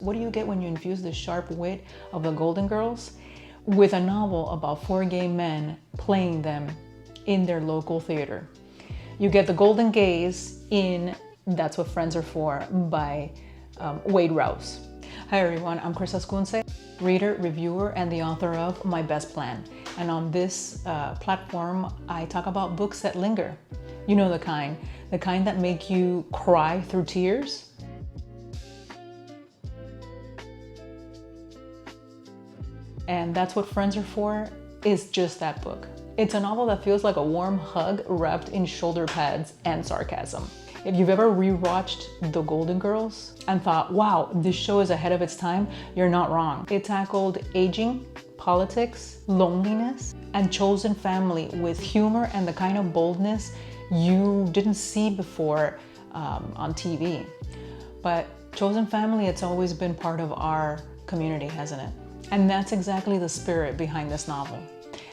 What do you get when you infuse the sharp wit of the Golden Girls with a novel about four gay men playing them in their local theater? You get the Golden Gays in That's What Friends Are For by Wade Rouse. Hi everyone, I'm Chris Ascunce, reader, reviewer, and the author of My Best Plan. And on this platform, I talk about books that linger. You know the kind that make you cry through tears. And That's What Friends Are For is just that book. It's a novel that feels like a warm hug wrapped in shoulder pads and sarcasm. If you've ever rewatched The Golden Girls and thought, wow, this show is ahead of its time, you're not wrong. It tackled aging, politics, loneliness, and chosen family with humor and the kind of boldness you didn't see before on TV. But chosen family, it's always been part of our community, hasn't it? And that's exactly the spirit behind this novel.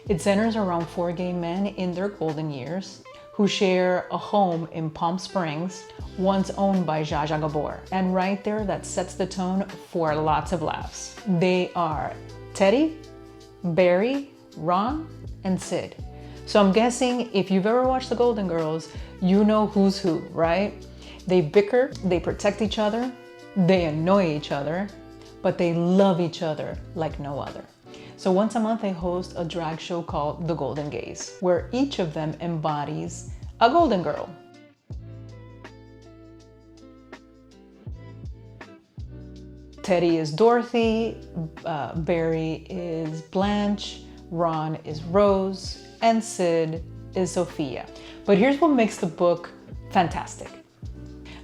It centers around four gay men in their golden years who share a home in Palm Springs, once owned by Zsa Zsa Gabor. And right there, that sets the tone for lots of laughs. They are Teddy, Barry, Ron, and Sid. So I'm guessing if you've ever watched The Golden Girls, you know who's who, right? They bicker, they protect each other, they annoy each other, but they love each other like no other. So once a month, they host a drag show called The Golden Gays, where each of them embodies a golden girl. Teddy is Dorothy, Barry is Blanche, Ron is Rose, and Sid is Sophia. But here's what makes the book fantastic.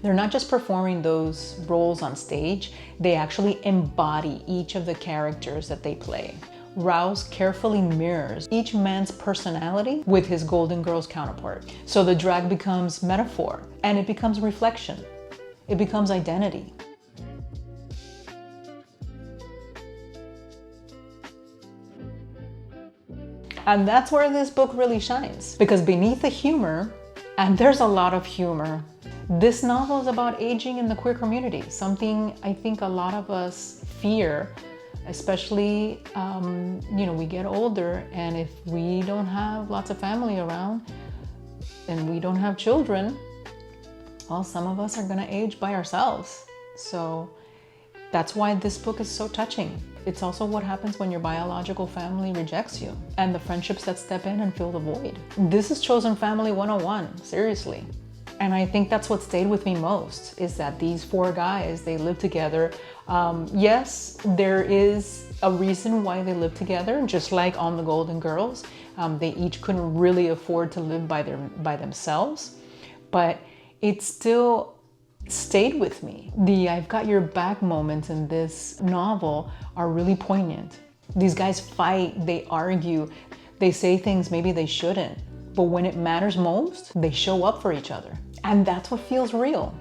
They're not just performing those roles on stage, they actually embody each of the characters that they play. Rouse carefully mirrors each man's personality with his Golden Girls counterpart. So the drag becomes metaphor, and it becomes reflection. It becomes identity. And that's where this book really shines, because beneath the humor, and there's a lot of humor, this novel is about aging in the queer community, something I think a lot of us fear, especially, we get older, and if we don't have lots of family around and we don't have children, well, some of us are gonna age by ourselves. So that's why this book is so touching. It's also what happens when your biological family rejects you, and the friendships that step in and fill the void. This is Chosen Family 101, seriously. And I think that's what stayed with me most, is that these four guys, they live together. Yes, there is a reason why they live together, just like on The Golden Girls. They each couldn't really afford to live by themselves, but it still stayed with me. The I've got your back moments in this novel are really poignant. These guys fight, they argue, they say things maybe they shouldn't, but when it matters most, they show up for each other. And that's what feels real.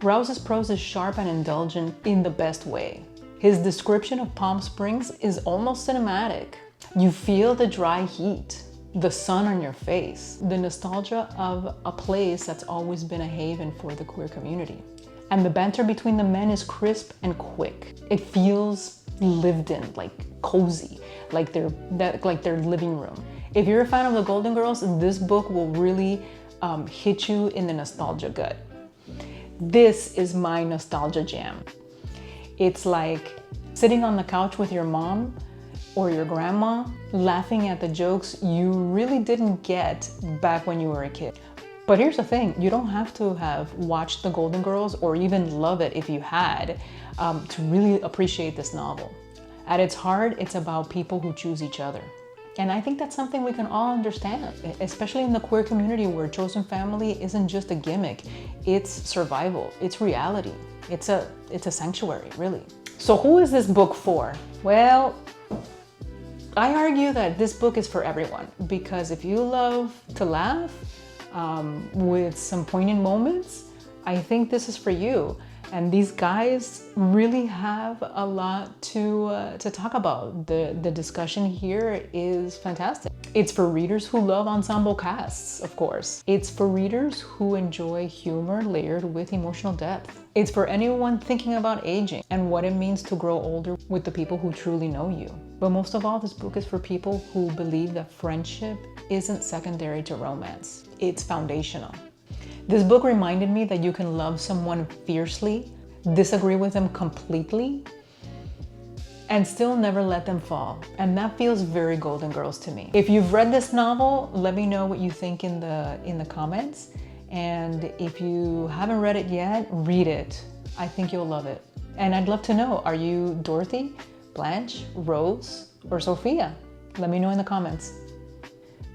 Rouse's prose is sharp and indulgent in the best way. His description of Palm Springs is almost cinematic. You feel the dry heat, the sun on your face, the nostalgia of a place that's always been a haven for the queer community. And the banter between the men is crisp and quick. It feels lived in, like cozy, like their living room. If you're a fan of The Golden Girls, this book will really hit you in the nostalgia gut. This is my nostalgia jam. It's like sitting on the couch with your mom or your grandma, laughing at the jokes you really didn't get back when you were a kid. But here's the thing, you don't have to have watched The Golden Girls or even love it if you had to really appreciate this novel. At its heart, it's about people who choose each other. And I think that's something we can all understand, especially in the queer community where chosen family isn't just a gimmick, it's survival, it's reality, it's a sanctuary, really. So who is this book for? Well, I argue that this book is for everyone, because if you love to laugh with some poignant moments, I think this is for you. And these guys really have a lot to talk about. The discussion here is fantastic. It's for readers who love ensemble casts, of course. It's for readers who enjoy humor layered with emotional depth. It's for anyone thinking about aging and what it means to grow older with the people who truly know you. But most of all, this book is for people who believe that friendship isn't secondary to romance. It's foundational. This book reminded me that you can love someone fiercely, disagree with them completely, and still never let them fall. And that feels very Golden Girls to me. If you've read this novel, let me know what you think in the comments. And if you haven't read it yet, read it. I think you'll love it. And I'd love to know, are you Dorothy, Blanche, Rose, or Sophia? Let me know in the comments.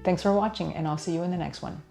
Thanks for watching, and I'll see you in the next one.